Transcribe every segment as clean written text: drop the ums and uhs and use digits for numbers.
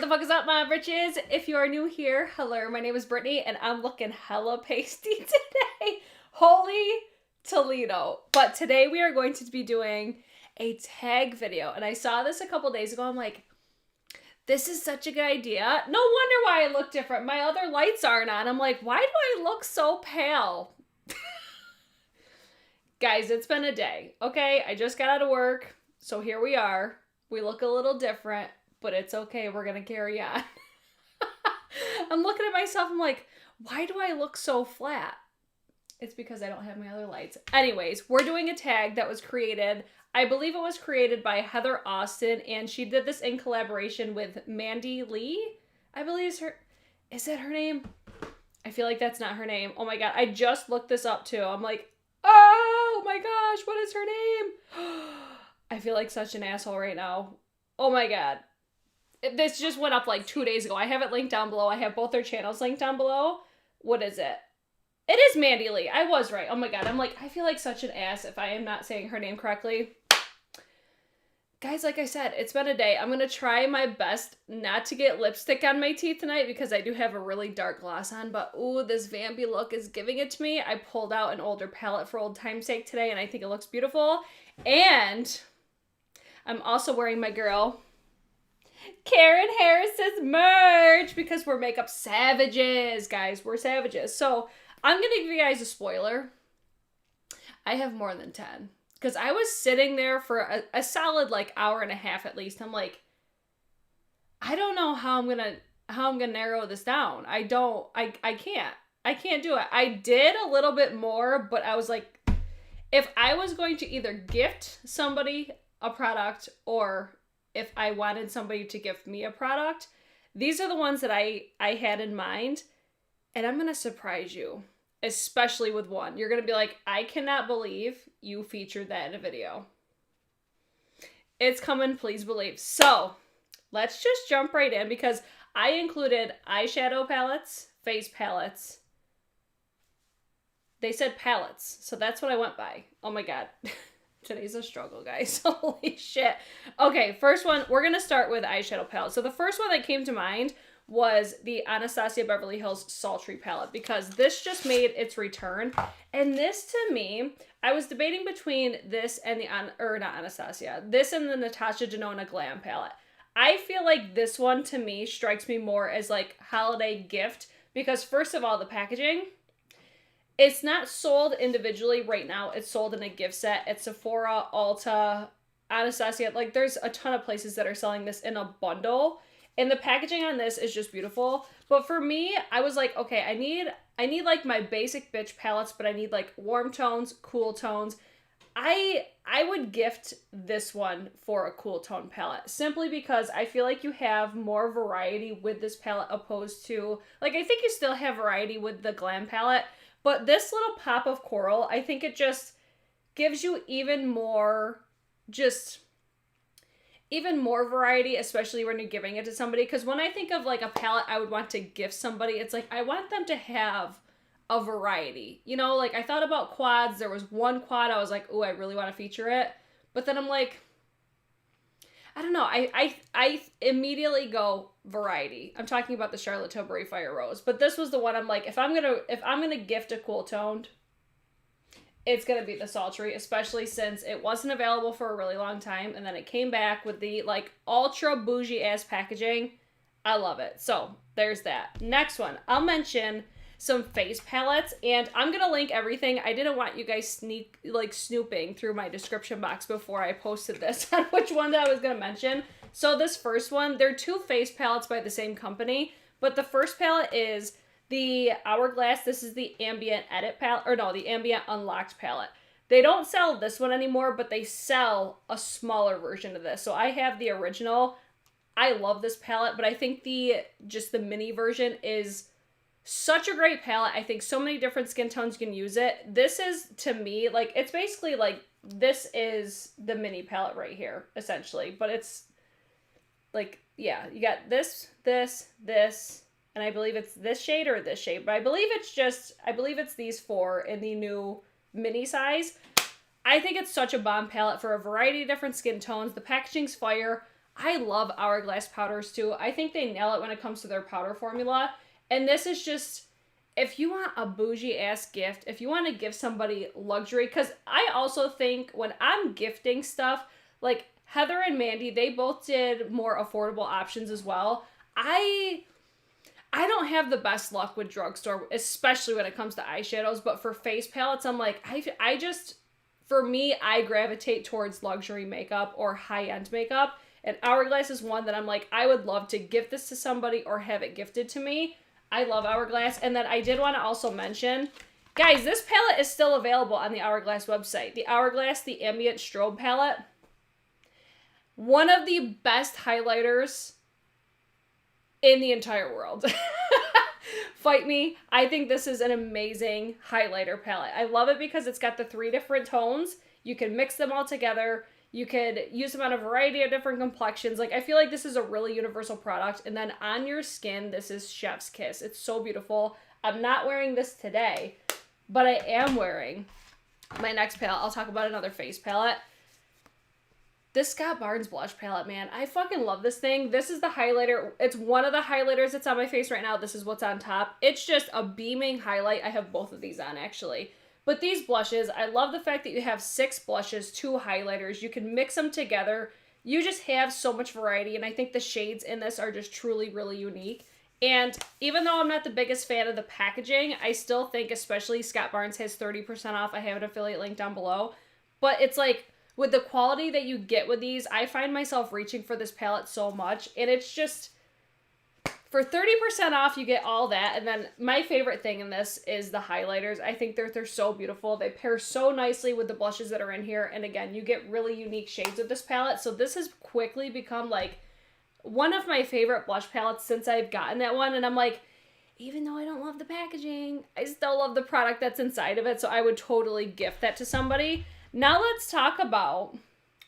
the fuck is up, my britches? If you are new here, hello, my name is Brittany, and I'm looking hella pasty today. Holy Toledo. But today we are going to be doing a tag video, and I saw this a couple days ago. I'm like, this is such a good idea. No wonder why I look different. My other lights aren't on. I'm like, why do I look so pale? Guys, it's been a day, okay? I just got out of work, so here we are. We look a little different, but it's okay. We're going to carry on. I'm looking at myself. I'm like, why do I look so flat? It's because I don't have my other lights. Anyways, we're doing a tag that was created, I believe it was created by Heather Austin, and she did this in collaboration with Mandy Lee. I believe is that her name? I feel like that's not her name. Oh my God, I just looked this up too. I'm like, oh my gosh, what is her name? I feel like such an asshole right now. Oh my God. This just went up like 2 days ago. I have it linked down below. I have both their channels linked down below. What is it? It is Mandy Lee. I was right. Oh my God. I'm like, I feel like such an ass if I am not saying her name correctly. Guys, like I said, it's been a day. I'm going to try my best not to get lipstick on my teeth tonight because I do have a really dark gloss on. But, ooh, this vampy look is giving it to me. I pulled out an older palette for old time's sake today, and I think it looks beautiful. And I'm also wearing my girl Karen Harris's merch because we're makeup savages, guys. We're savages. So I'm going to give you guys a spoiler. I have more than 10. Because I was sitting there for a solid like hour and a half at least. I'm like, I don't know how I'm gonna narrow this down. I can't do it. I did a little bit more, but I was like, if I was going to either gift somebody a product or if I wanted somebody to gift me a product, these are the ones that I had in mind. And I'm gonna surprise you. Especially with one. You're going to be like, I cannot believe you featured that in a video. It's coming, please believe. So, let's just jump right in because I included eyeshadow palettes, face palettes. They said palettes, so that's what I went by. Oh my God. Today's a struggle, guys. Holy shit. Okay, first one, we're going to start with eyeshadow palette. So the first one that came to mind was the Anastasia Beverly Hills Sultry palette because this just made its return. And this to me, I was debating between this and this and the Natasha Denona Glam palette. I feel like this one to me strikes me more as like holiday gift because first of all, the packaging, it's not sold individually right now. It's sold in a gift set at Sephora, Ulta, Anastasia. Like there's a ton of places that are selling this in a bundle. And the packaging on this is just beautiful. But for me, I was like, okay, I need like my basic bitch palettes, but I need like warm tones, cool tones. I would gift this one for a cool tone palette simply because I feel like you have more variety with this palette opposed to, like, I think you still have variety with the Glam palette, but this little pop of coral, I think it just gives you even more variety, especially when you're giving it to somebody. Because when I think of like a palette I would want to gift somebody, it's like I want them to have a variety. You know, like I thought about quads. There was one quad I was like, oh, I really want to feature it. But then I'm like, I don't know. I immediately go variety. I'm talking about the Charlotte Tilbury Fire Rose. But this was the one I'm like, if I'm gonna gift a cool toned, it's going to be the Sultry, especially since it wasn't available for a really long time. And then it came back with the like ultra bougie ass packaging. I love it. So there's that. Next one, I'll mention some face palettes and I'm going to link everything. I didn't want you guys snooping through my description box before I posted this on which one I was going to mention. So this first one, they're two face palettes by the same company, but the first palette is the Hourglass. This is the Ambient Edit palette, or no, the Ambient Unlocked palette. They don't sell this one anymore, but they sell a smaller version of this. So I have the original. I love this palette, but I think the mini version is such a great palette. I think so many different skin tones can use it. This is, to me, like, it's basically like, this is the mini palette right here, essentially. But it's, like, yeah, you got this, and I believe it's this shade or this shade, but I believe it's these four in the new mini size. I think it's such a bomb palette for a variety of different skin tones. The packaging's fire. I love Hourglass powders too. I think they nail it when it comes to their powder formula. And this is just, if you want a bougie ass gift, if you want to give somebody luxury, because I also think when I'm gifting stuff, like Heather and Mandy, they both did more affordable options as well. I don't have the best luck with drugstore, especially when it comes to eyeshadows, but for face palettes, I'm like, I just, for me, I gravitate towards luxury makeup or high-end makeup, and Hourglass is one that I'm like, I would love to gift this to somebody or have it gifted to me. I love Hourglass. And then I did want to also mention, guys, this palette is still available on the Hourglass website. The Hourglass, the Ambient Strobe palette. One of the best highlighters in the entire world. Fight me. I think this is an amazing highlighter palette. I love it because it's got the 3 different tones. You can mix them all together. You could use them on a variety of different complexions. Like, I feel like this is a really universal product. And then on your skin, this is chef's kiss. It's so beautiful. I'm not wearing this today, but I am wearing my next palette. I'll talk about another face palette. This Scott Barnes blush palette, man. I fucking love this thing. This is the highlighter. It's one of the highlighters that's on my face right now. This is what's on top. It's just a beaming highlight. I have both of these on, actually. But these blushes, I love the fact that you have 6 blushes, 2 highlighters. You can mix them together. You just have so much variety, and I think the shades in this are just truly, really unique. And even though I'm not the biggest fan of the packaging, I still think, especially Scott Barnes has 30% off. I have an affiliate link down below. But it's like, with the quality that you get with these, I find myself reaching for this palette so much. And it's just, for 30% off, you get all that. And then my favorite thing in this is the highlighters. I think they're so beautiful. They pair so nicely with the blushes that are in here. And again, you get really unique shades of this palette. So this has quickly become like one of my favorite blush palettes since I've gotten that one. And I'm like, even though I don't love the packaging, I still love the product that's inside of it. So I would totally gift that to somebody. Now let's talk about,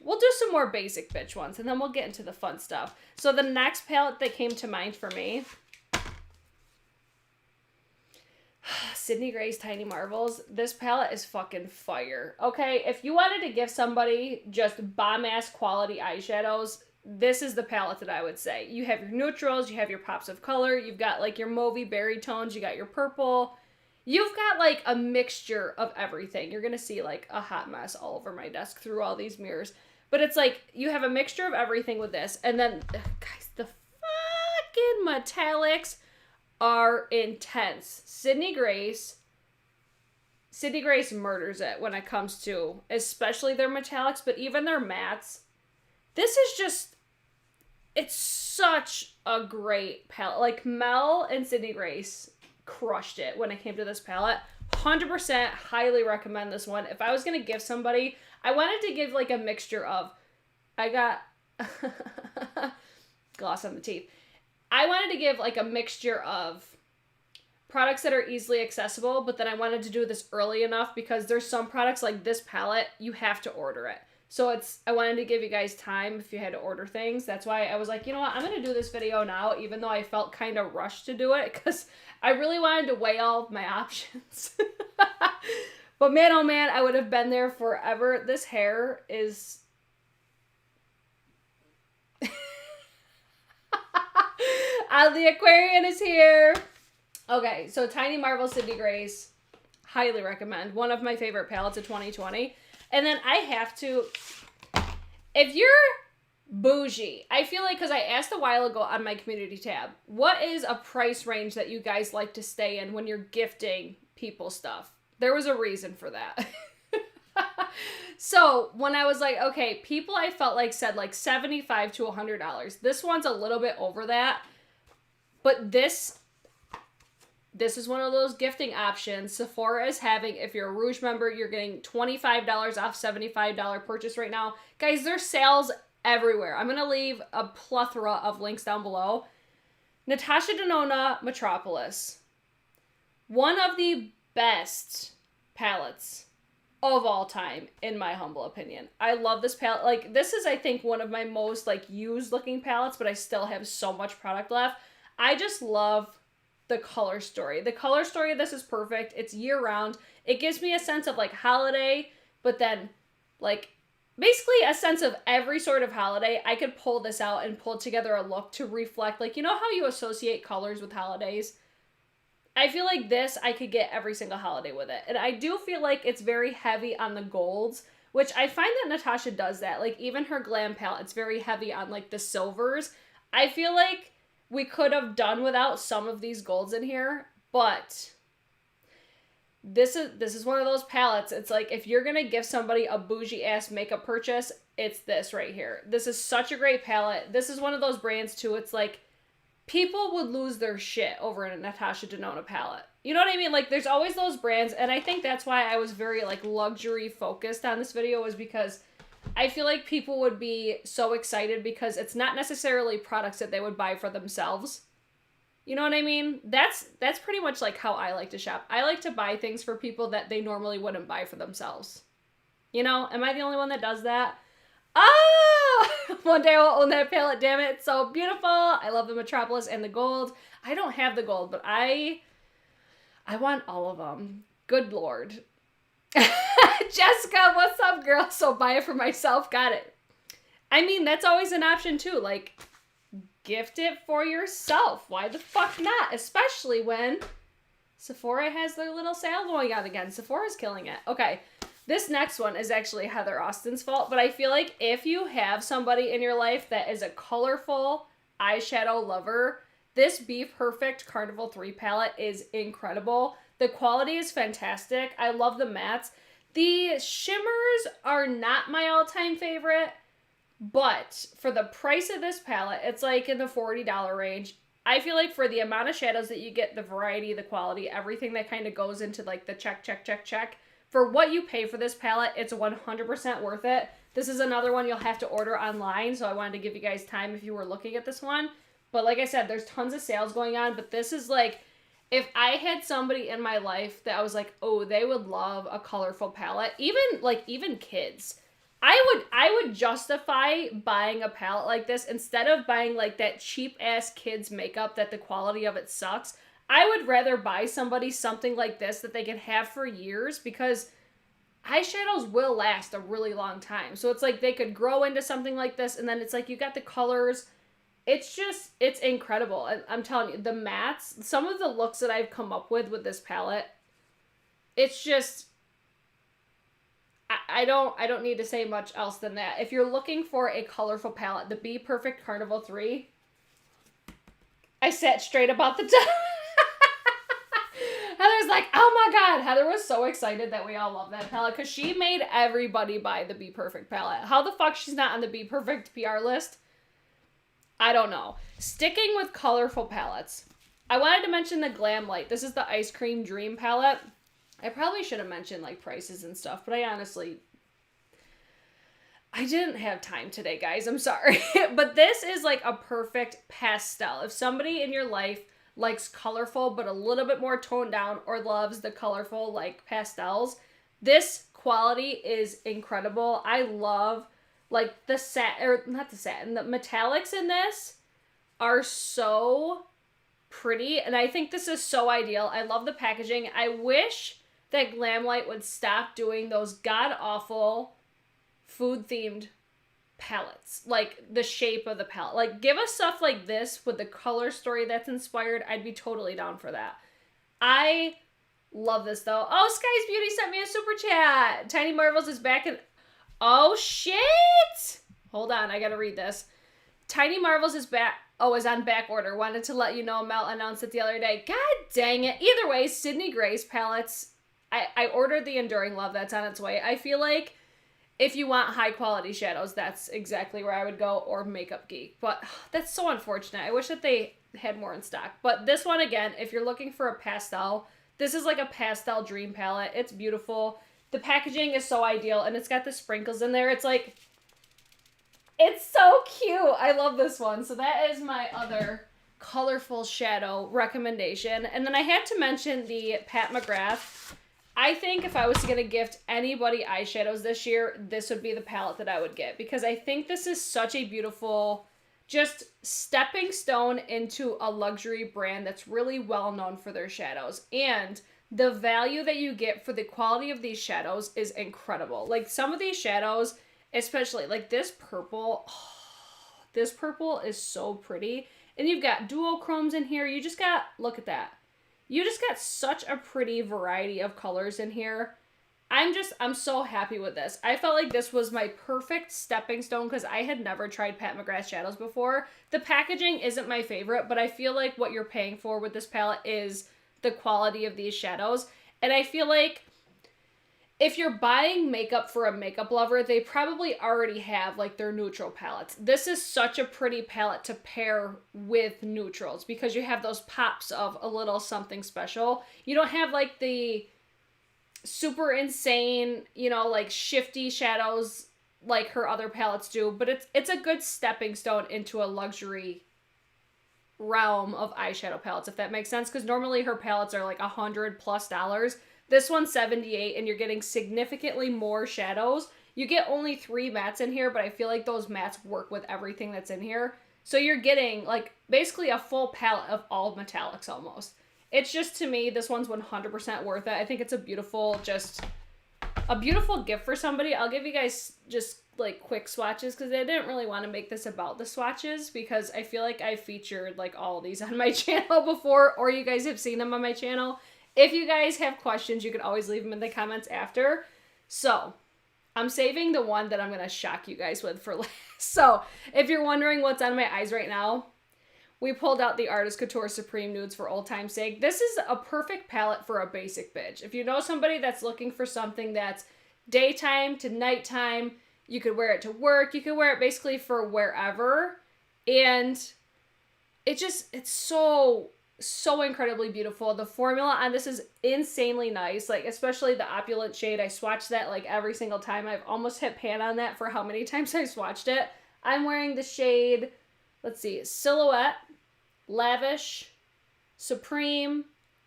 we'll do some more basic bitch ones, and then we'll get into the fun stuff. So the next palette that came to mind for me, Sydney Gray's Tiny Marvels. This palette is fucking fire. Okay, if you wanted to give somebody just bomb-ass quality eyeshadows, this is the palette that I would say. You have your neutrals, you have your pops of color, you've got like your mauvey berry tones, you got your purple. You've got like a mixture of everything. You're going to see like a hot mess all over my desk through all these mirrors. But it's like you have a mixture of everything with this. And then, guys, the fucking metallics are intense. Sydney Grace murders it when it comes to especially their metallics, but even their mattes. This is just, it's such a great palette. Like Mel and Sydney Grace crushed it when it came to this palette. 100% highly recommend this one. If I was going to give somebody, I wanted to give like a mixture of, I got gloss on the teeth. I wanted to give like a mixture of products that are easily accessible, but then I wanted to do this early enough because there's some products like this palette, you have to order it. So I wanted to give you guys time if you had to order things. That's why I was like, you know what, I'm going to do this video now, even though I felt kind of rushed to do it because I really wanted to weigh all of my options. But man, oh man, I would have been there forever. This hair is... the Aquarian is here. Okay, so Tiny Marvel Sydney Grace. Highly recommend. One of my favorite palettes of 2020. And then I have to, if you're bougie, I feel like, because I asked a while ago on my community tab, what is a price range that you guys like to stay in when you're gifting people stuff? There was a reason for that. So when I was like, okay, people I felt like said like $75 to $100. This one's a little bit over that. But this is one of those gifting options Sephora is having. If you're a Rouge member, you're getting $25 off $75 purchase right now. Guys, there's sales everywhere. I'm going to leave a plethora of links down below. Natasha Denona Metropolis. One of the best palettes of all time, in my humble opinion. I love this palette. Like, this is, I think, one of my most, like, used looking palettes, but I still have so much product left. I just love the color story. The color story of this is perfect. It's year round. It gives me a sense of like holiday, but then like basically a sense of every sort of holiday. I could pull this out and pull together a look to reflect, like, you know how you associate colors with holidays? I feel like this, I could get every single holiday with it. And I do feel like it's very heavy on the golds, which I find that Natasha does that. Like, even her glam palette, it's very heavy on, like, the silvers. I feel like we could have done without some of these golds in here, but this is one of those palettes. It's like, if you're gonna give somebody a bougie-ass makeup purchase, it's this right here. This is such a great palette. This is one of those brands, too. It's like, people would lose their shit over a Natasha Denona palette. You know what I mean? Like, there's always those brands, and I think that's why I was very, like, luxury focused on this video, was because I feel like people would be so excited because it's not necessarily products that they would buy for themselves. You know what I mean? That's pretty much, like, how I like to shop. I like to buy things for people that they normally wouldn't buy for themselves. You know? Am I the only one that does that? Oh! One day I'll own that palette, damn it. It's so beautiful. I love the Metropolis and the gold. I don't have the gold, but I want all of them. Good Lord. Jessica, what's up, girl? So buy it for myself. Got it. I mean, that's always an option, too. Like, gift it for yourself. Why the fuck not? Especially when Sephora has their little sale going on again. Sephora's killing it. Okay. This next one is actually Heather Austin's fault, but I feel like if you have somebody in your life that is a colorful eyeshadow lover, this Be Perfect Carnival 3 palette is incredible. The quality is fantastic. I love the mattes. The shimmers are not my all-time favorite, but for the price of this palette, it's like in the $40 range. I feel like for the amount of shadows that you get, the variety, the quality, everything that kind of goes into like the check, for what you pay for this palette, it's 100% worth it. This is another one you'll have to order online, so I wanted to give you guys time if you were looking at this one. But like I said, there's tons of sales going on, but this is like, if I had somebody in my life that I was like, oh, they would love a colorful palette, even kids, I would justify buying a palette like this instead of buying like that cheap ass kids makeup that the quality of it sucks. I would rather buy somebody something like this that they can have for years, because eyeshadows will last a really long time. So it's like they could grow into something like this, and then it's like you got the colors. It's incredible. I'm telling you, the mattes, some of the looks that I've come up with this palette, it's just, I don't need to say much else than that. If you're looking for a colorful palette, the Be Perfect Carnival 3, I sat straight about the top. Heather's like, oh my god. Heather was so excited that we all love that palette because she made everybody buy the Be Perfect palette. How the fuck she's not on the Be Perfect PR list? I don't know. Sticking with colorful palettes, I wanted to mention the Glam Light. This is the Ice Cream Dream palette. I probably should have mentioned like prices and stuff, but I didn't have time today, guys. I'm sorry. But this is like a perfect pastel. If somebody in your life likes colorful but a little bit more toned down, or loves the colorful like pastels, this quality is incredible. I love like the the metallics in this are so pretty, and I think this is so ideal. I love the packaging. I wish that Glamlight would stop doing those god-awful food-themed palettes, like the shape of the palette. Like, give us stuff like this with the color story that's inspired. I'd be totally down for that. I love this though. Oh, Sky's Beauty sent me a super chat. Tiny Marvels is back in. Oh shit! Hold on, I gotta read this. Tiny Marvels is back. Oh, is on back order. Wanted to let you know. Mel announced it the other day. God dang it. Either way, Sydney Grace palettes. I ordered the Enduring Love. That's on its way. I feel like if you want high quality shadows, that's exactly where I would go, or Makeup Geek. But that's so unfortunate. I wish that they had more in stock. But this one, again, if you're looking for a pastel, this is like a pastel dream palette. It's beautiful. The packaging is so ideal, and it's got the sprinkles in there. It's like, it's so cute. I love this one. So that is my other colorful shadow recommendation. And then I had to mention the Pat McGrath. I think if I was going to gift anybody eyeshadows this year, this would be the palette that I would get, because I think this is such a beautiful, just stepping stone into a luxury brand that's really well known for their shadows. And the value that you get for the quality of these shadows is incredible. Like, some of these shadows, Especially like this purple. Oh, this purple is so pretty. And you've got duochromes in here. You just got, look at that. You just got such a pretty variety of colors in here. I'm so happy with this. I felt like this was my perfect stepping stone because I had never tried Pat McGrath shadows before. The packaging isn't my favorite, but I feel like what you're paying for with this palette is the quality of these shadows. And I feel like if you're buying makeup for a makeup lover, they probably already have like their neutral palettes. This is such a pretty palette to pair with neutrals because you have those pops of a little something special. You don't have like the super insane, you know, like shifty shadows like her other palettes do, but it's a good stepping stone into a luxury realm of eyeshadow palettes, if that makes sense, because normally her palettes are like $100+. This one's $78, and you're getting significantly more shadows. You get only 3 mattes in here, but I feel like those mattes work with everything that's in here. So you're getting like basically a full palette of all metallics almost. It's just, to me, this one's 100% worth it. I think it's a beautiful gift for somebody. I'll give you guys just like quick swatches because I didn't really want to make this about the swatches because I feel like I featured like all of these on my channel before, or you guys have seen them on my channel. If you guys have questions, you can always leave them in the comments after. So I'm saving the one that I'm going to shock you guys with for last. So if you're wondering what's on my eyes right now, we pulled out the Artist Couture Supreme Nudes for old time's sake. This is a perfect palette for a basic bitch. If you know somebody that's looking for something that's daytime to nighttime, you could wear it to work. You could wear it basically for wherever. And it's so incredibly beautiful. The formula on this is insanely nice. Like, especially the opulent shade. I swatched that like every single time. I've almost hit pan on that for how many times I swatched it. I'm wearing the shade, let's see, Silhouette, Lavish, Supreme,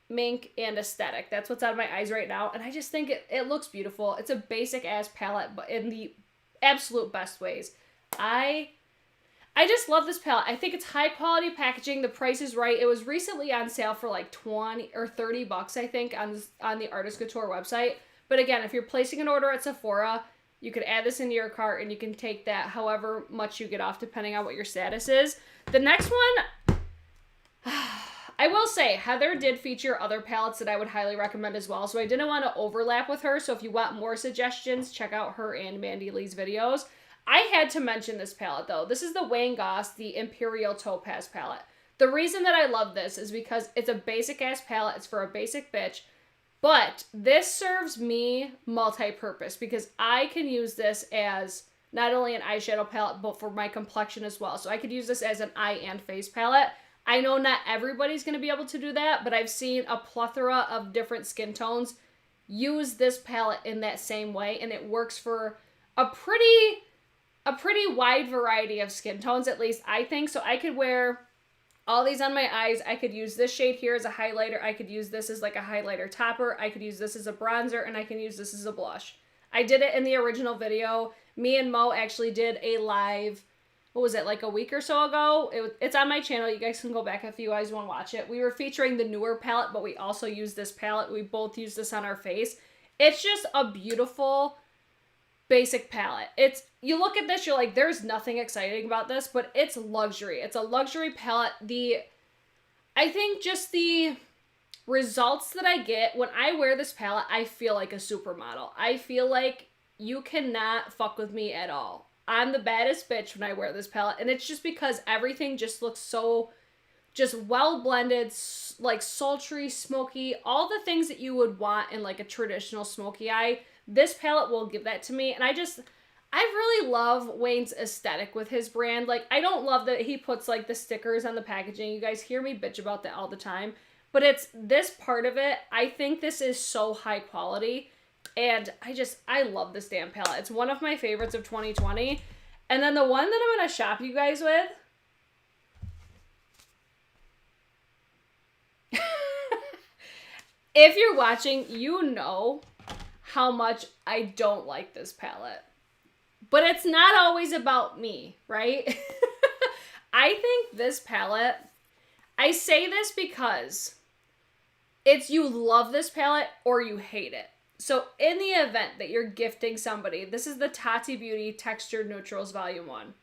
Mink, and Aesthetic. That's what's on my eyes right now. And I just think it looks beautiful. It's a basic ass palette, but in the absolute best ways. I just love this palette. I think it's high quality packaging. The price is right. It was recently on sale for like 20 or 30 bucks, I think, on the Artist Couture website. But again, if you're placing an order at Sephora, you could add this into your cart and you can take that however much you get off depending on what your status is. The next one, I will say, Heather did feature other palettes that I would highly recommend as well. So I didn't want to overlap with her. So if you want more suggestions, check out her and Mandy Lee's videos. I had to mention this palette though. This is the Wayne Goss, the Imperial Topaz palette. The reason that I love this is because it's a basic ass palette. It's for a basic bitch. But this serves me multi-purpose because I can use this as not only an eyeshadow palette, but for my complexion as well. So I could use this as an eye and face palette. I know not everybody's going to be able to do that, but I've seen a plethora of different skin tones use this palette in that same way, and it works for a pretty wide variety of skin tones, at least I think. So I could wear all these on my eyes. I could use this shade here as a highlighter. I could use this as like a highlighter topper. I could use this as a bronzer, and I can use this as a blush. I did it in the original video. Me and Mo actually did a live, what was it, like a week or so ago? It's on my channel. You guys can go back if you guys want to watch it. We were featuring the newer palette, but we also used this palette. We both used this on our face. It's just a beautiful basic palette. You look at this, you're like, there's nothing exciting about this, but it's luxury. It's a luxury palette. I think just the results that I get when I wear this palette, I feel like a supermodel. I feel like you cannot fuck with me at all. I'm the baddest bitch when I wear this palette, and it's just because everything just looks so just well blended, like sultry, smoky, all the things that you would want in like a traditional smoky eye. This palette will give that to me, and I really love Wayne's aesthetic with his brand. Like, I don't love that he puts like the stickers on the packaging. You guys hear me bitch about that all the time, but it's this part of it. I think this is so high quality, and I love this damn palette. It's one of my favorites of 2020. And then the one that I'm going to shop you guys with, if you're watching, you know how much I don't like this palette. But it's not always about me, right? I think this palette, I say this because it's you love this palette or you hate it. So in the event that you're gifting somebody, this is the Tati Beauty Textured Neutrals Volume 1.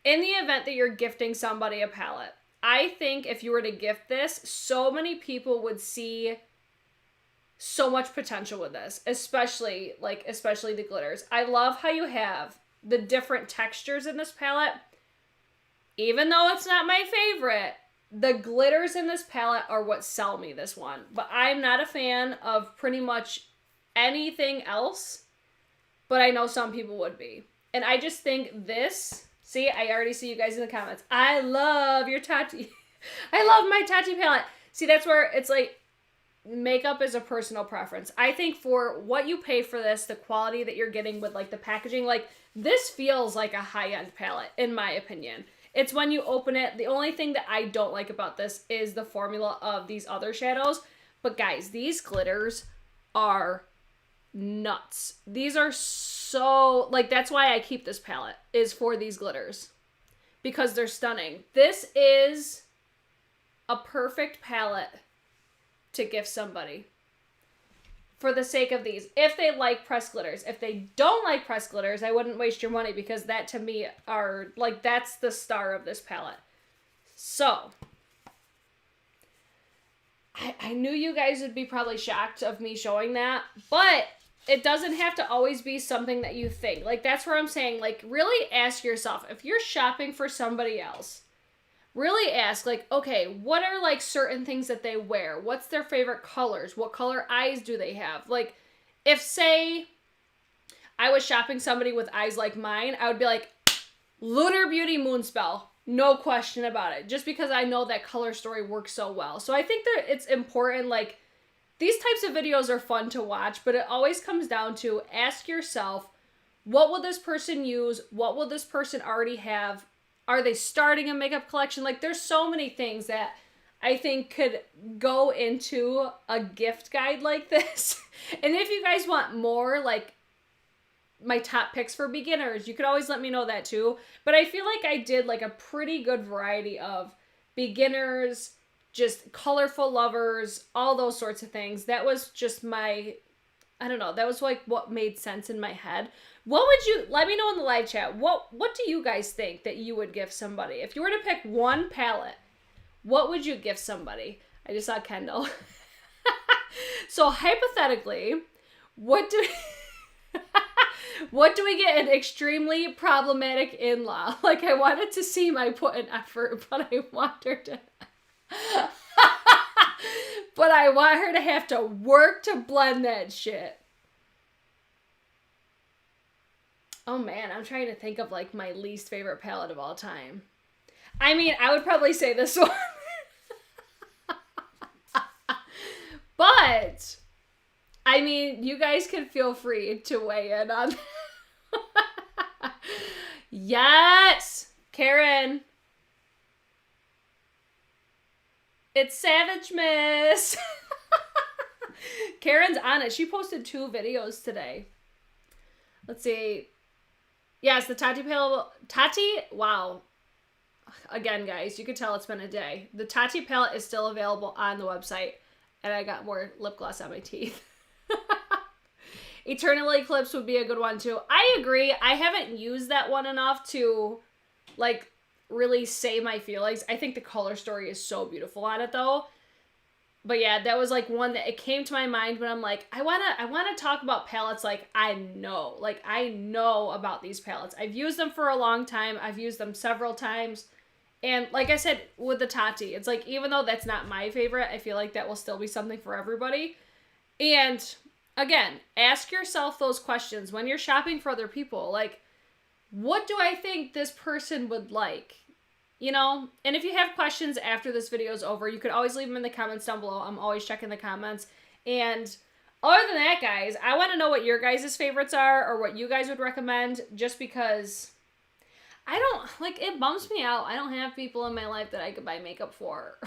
In the event that you're gifting somebody a palette, I think if you were to gift this, so many people would see so much potential with this, especially the glitters. I love how you have the different textures in this palette. Even though it's not my favorite, the glitters in this palette are what sell me this one. But I'm not a fan of pretty much anything else, but I know some people would be. And I just think this, see, I already see you guys in the comments. I love your Tati. I love my Tati palette. See, that's where it's like, makeup is a personal preference. I think for what you pay for this, the quality that you're getting with like the packaging, like this feels like a high-end palette, in my opinion. It's when you open it, the only thing that I don't like about this is the formula of these other shadows. But guys, these glitters are nuts. These are so, like, that's why I keep this palette, is for these glitters. Because they're stunning. This is a perfect palette to gift somebody. For the sake of these. If they like pressed glitters. If they don't like pressed glitters, I wouldn't waste your money, because that to me are, like, that's the star of this palette. So, I knew you guys would be probably shocked of me showing that, but it doesn't have to always be something that you think. Like, that's where I'm saying, like, really ask yourself, if you're shopping for somebody else, really ask, like, okay, what are, like, certain things that they wear? What's their favorite colors? What color eyes do they have? Like, if, say, I was shopping somebody with eyes like mine, I would be like, Lunar Beauty Moonspell. No question about it. Just because I know that color story works so well. So I think that it's important, like, these types of videos are fun to watch, but it always comes down to ask yourself, what will this person use? What will this person already have? Are they starting a makeup collection? Like, there's so many things that I think could go into a gift guide like this. And if you guys want more, like, my top picks for beginners, you could always let me know that too. But I feel like I did, like, a pretty good variety of beginners, just colorful lovers, all those sorts of things. That was just my, I don't know, that was, like, what made sense in my head. What would you, let me know in the live chat, what do you guys think that you would gift somebody? If you were to pick one palette, what would you gift somebody? I just saw Kendall. So hypothetically, what do we get an extremely problematic in-law? Like, I wanted to see my put in effort, but I want her to but I want her to have to work to blend that shit. Oh man, I'm trying to think of, like, my least favorite palette of all time. I mean, I would probably say this one. But, I mean, you guys can feel free to weigh in on that. Yes! Karen. It's Savage Miss. Karen's on it. She posted 2 videos today. Let's see. Yes, the Tati palette. Tati, wow. Again, guys, you can tell it's been a day. The Tati palette is still available on the website. And I got more lip gloss on my teeth. Eternal Eclipse would be a good one, too. I agree. I haven't used that one enough to, like, really say my feelings. I think the color story is so beautiful on it, though. But yeah, that was, like, one that it came to my mind when I'm like, I wanna talk about palettes like I know. Like, I know about these palettes. I've used them for a long time. I've used them several times. And like I said, with the Tati, it's like, even though that's not my favorite, I feel like that will still be something for everybody. And again, ask yourself those questions when you're shopping for other people. Like, what do I think this person would like? You know? And if you have questions after this video is over, you could always leave them in the comments down below. I'm always checking the comments. And other than that, guys, I want to know what your guys' favorites are or what you guys would recommend, just because I don't, like, it bums me out. I don't have people in my life that I could buy makeup for.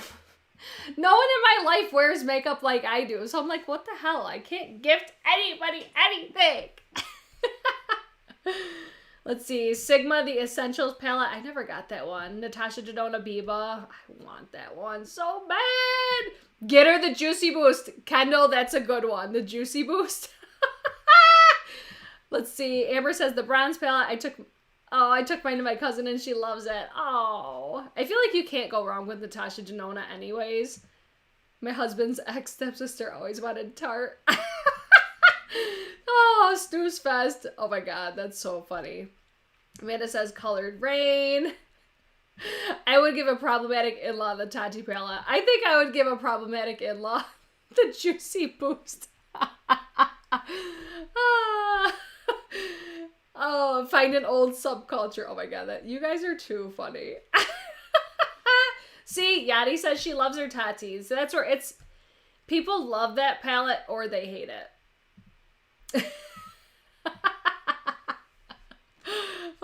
No one in my life wears makeup like I do. So I'm like, what the hell? I can't gift anybody anything. Let's see. Sigma, the Essentials palette. I never got that one. Natasha Denona Biba. I want that one so bad. Get her the Juicy Boost. Kendall, that's a good one. The Juicy Boost. Let's see. Amber says the bronze palette. I took mine to my cousin and she loves it. Oh, I feel like you can't go wrong with Natasha Denona anyways. My husband's ex-stepsister always wanted Tarte. Oh, Snooze Fest. Oh my God, that's so funny. Amanda says Colored Rain. I would give a problematic in-law the Tati palette. I think I would give a problematic in-law the Juicy Boost. Oh, find an old subculture. Oh my God, you guys are too funny. See, Yadi says she loves her Tatis. So that's where it's, people love that palette or they hate it.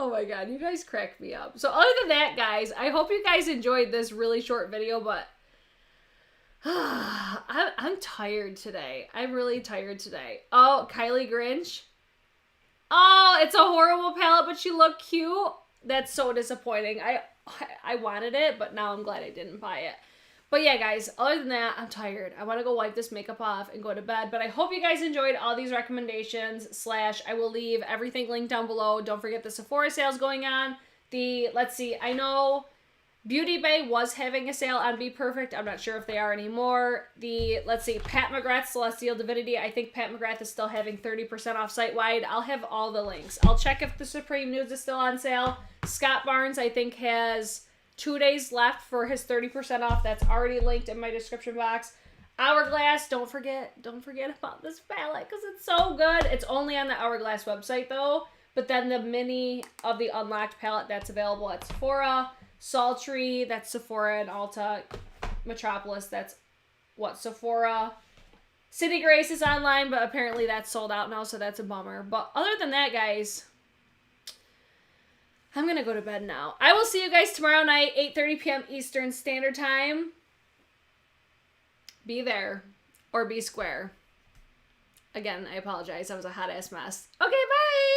Oh my God, you guys crack me up. So other than that, guys, I hope you guys enjoyed this really short video, but I'm tired today. I'm really tired today. Oh, Kylie Grinch. Oh, it's a horrible palette, but she looked cute. That's so disappointing. I wanted it, but now I'm glad I didn't buy it. But yeah, guys, other than that, I'm tired. I want to go wipe this makeup off and go to bed. But I hope you guys enjoyed all these recommendations. I will leave everything linked down below. Don't forget the Sephora sales going on. Let's see, I know Beauty Bay was having a sale on Be Perfect. I'm not sure if they are anymore. Let's see, Pat McGrath Celestial Divinity. I think Pat McGrath is still having 30% off site-wide. I'll have all the links. I'll check if the Supreme Nudes is still on sale. Scott Barnes, I think, has 2 days left for his 30% off. That's already linked in my description box. Hourglass, don't forget about this palette because it's so good. It's only on the Hourglass website, though. But then the mini of the Unlocked palette, that's available at Sephora. Sultry, that's Sephora and Ulta. Metropolis, that's Sephora. City Grace is online, but apparently that's sold out now, so that's a bummer. But other than that, guys, I'm going to go to bed now. I will see you guys tomorrow night, 8:30 p.m. Eastern Standard Time. Be there or be square. Again, I apologize. That was a hot-ass mess. Okay, bye!